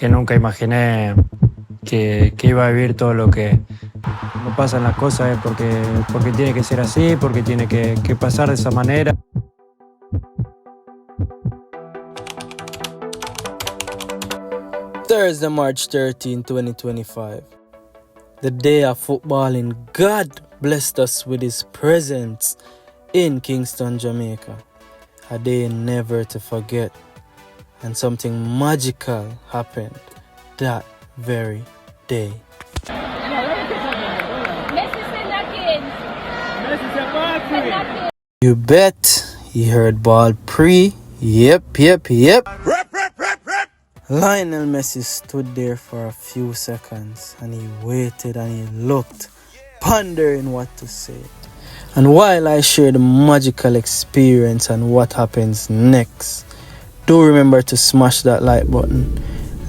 que nunca imaginé que iba a vivir todo lo que no pasan las cosas, porque tiene que ser así, porque tiene que pasar de esa manera. Thursday, March 13, 2025. The day of footballing, God blessed us with His presence in Kingston, Jamaica. A day never to forget. And something magical happened that very day. You bet he heard ball Pree. Yep. Lionel Messi stood there for a few seconds and he waited and he looked, pondering what to say. And while I share the magical experience and what happens next, do remember to smash that like button.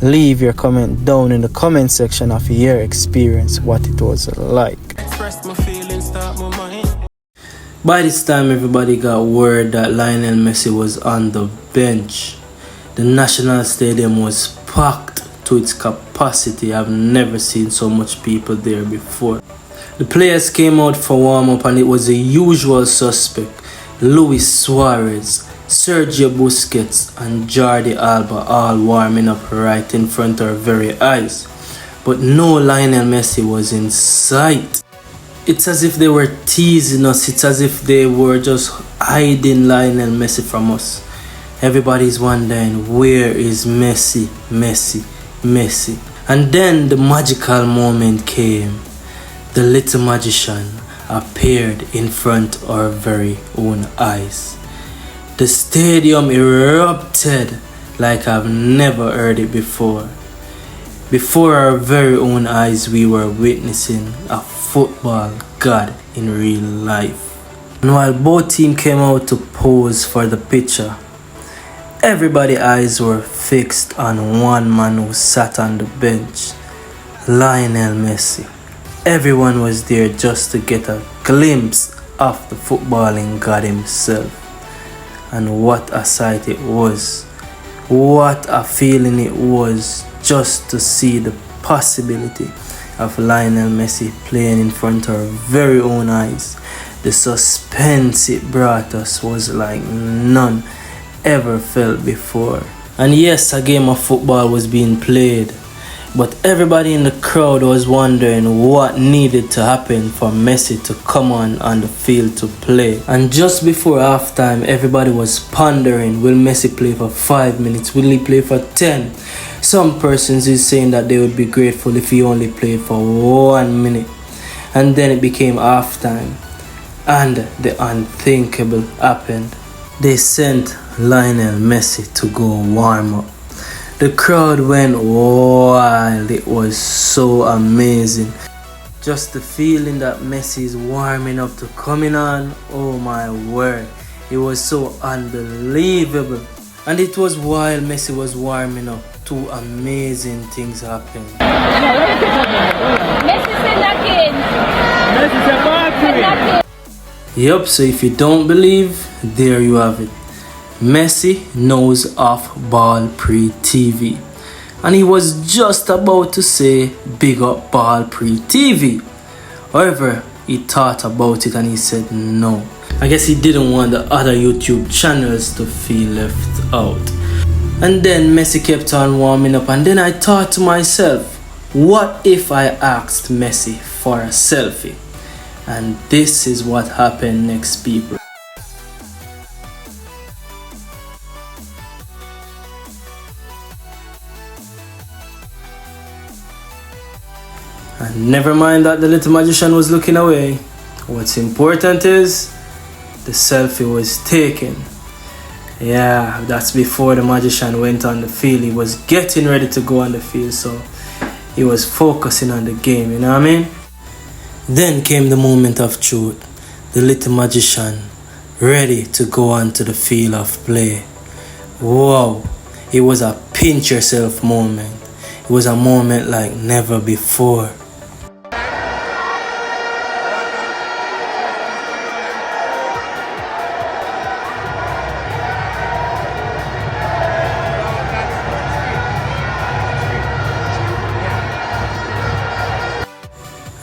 Leave your comment down in the comment section of your experience, what it was like. Express my feelings, start my mind. By this time, everybody got word that Lionel Messi was on the bench. The National Stadium was packed to its capacity. I've never seen so much people there before. The players came out for warm-up and it was the usual suspect. Luis Suarez, Sergio Busquets and Jordi Alba all warming up right in front of our very eyes. But no Lionel Messi was in sight. It's as if they were teasing us. It's as if they were just hiding Lionel Messi from us. Everybody's wondering, where is Messi? And then the magical moment came. The little magician appeared in front of our very own eyes. The stadium erupted like I've never heard it before. Before our very own eyes, we were witnessing a football god in real life. And while both teams came out to pose for the picture, everybody's eyes were fixed on one man who sat on the bench, Lionel Messi. Everyone was there just to get a glimpse of the footballing god himself. And what a sight it was. What a feeling it was just to see the possibility of Lionel Messi playing in front of our very own eyes. The suspense it brought us was like none ever felt before. And yes, a game of football was being played, but everybody in the crowd was wondering what needed to happen for Messi to come on the field to play. And just before halftime, everybody was pondering, will Messi play for 5 minutes? Will he play for 10? Some persons is saying that they would be grateful if he only played for 1 minute. And then it became halftime, and the unthinkable happened. They sent Lionel Messi to go warm up. The crowd went wild. It was so amazing. Just the feeling that Messi is warming up to coming on. Oh my word. It was so unbelievable. And it was while Messi was warming up, two amazing things happened. Yup, so if you don't believe, there you have it. Messi knows of Ball Pree TV. And he was just about to say, big up Ball Pree TV. However, he thought about it and he said no. I guess he didn't want the other YouTube channels to feel left out. And then Messi kept on warming up, and then I thought to myself, what if I asked Messi for a selfie? And this is what happened next, people. And never mind that the little magician was looking away. What's important is the selfie was taken. Yeah, that's before the magician went on the field. He was getting ready to go on the field, so he was focusing on the game, you know what I mean? Then came the moment of truth. The little magician ready to go on to the field of play. Wow, it was a pinch yourself moment. It was a moment like never before.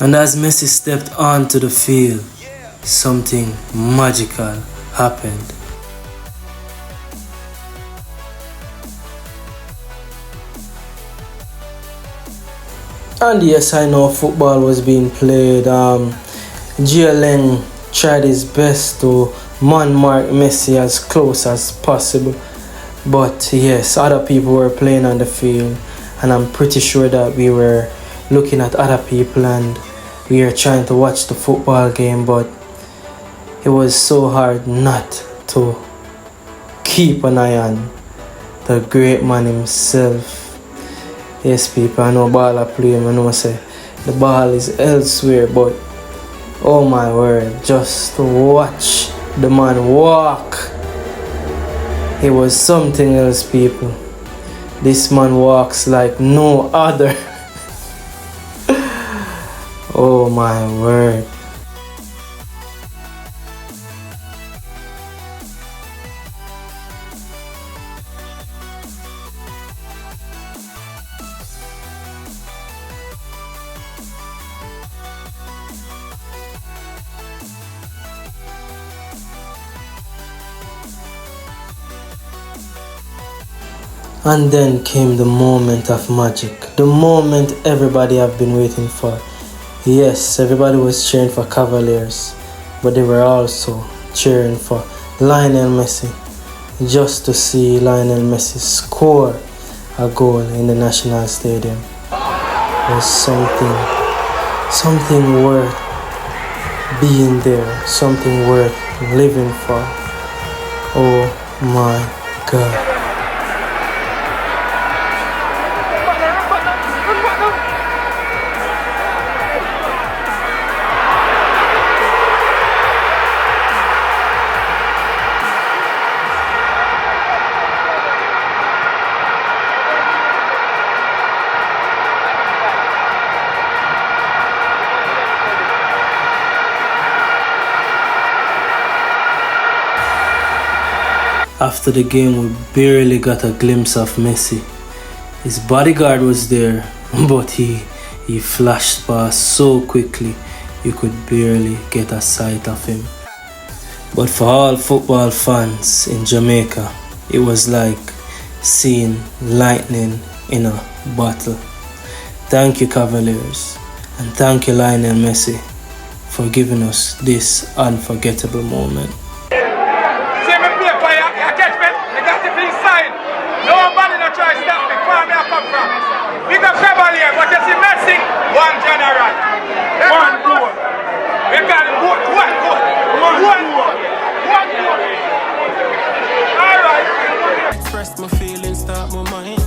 And as Messi stepped onto the field, something magical happened. And yes, I know football was being played. GLN tried his best to man-mark Messi as close as possible. But yes, other people were playing on the field. And I'm pretty sure that we were looking at other people and we were trying to watch the football game. But it was so hard not to keep an eye on the great man himself. Yes, people, I know ball are playing, I know say the ball is elsewhere, but oh my word, just to watch the man walk, it was something else, people. This man walks like no other. Oh my word. And then came the moment of magic, the moment everybody have been waiting for. Yes, everybody was cheering for Cavaliers, but they were also cheering for Lionel Messi, just to see Lionel Messi score a goal in the National Stadium was something worth being there, something worth living for. Oh my God. After the game, we barely got a glimpse of Messi. His bodyguard was there, but he flashed past so quickly, you could barely get a sight of him. But for all football fans in Jamaica, it was like seeing lightning in a bottle. Thank you, Cavaliers, and thank you, Lionel Messi, for giving us this unforgettable moment. Nobody not try to stop me where I come from. Big up Cavalier, but you see Messi, one general. One goal. We got it, one goal. One goal. All right. Express my feelings, start my mind.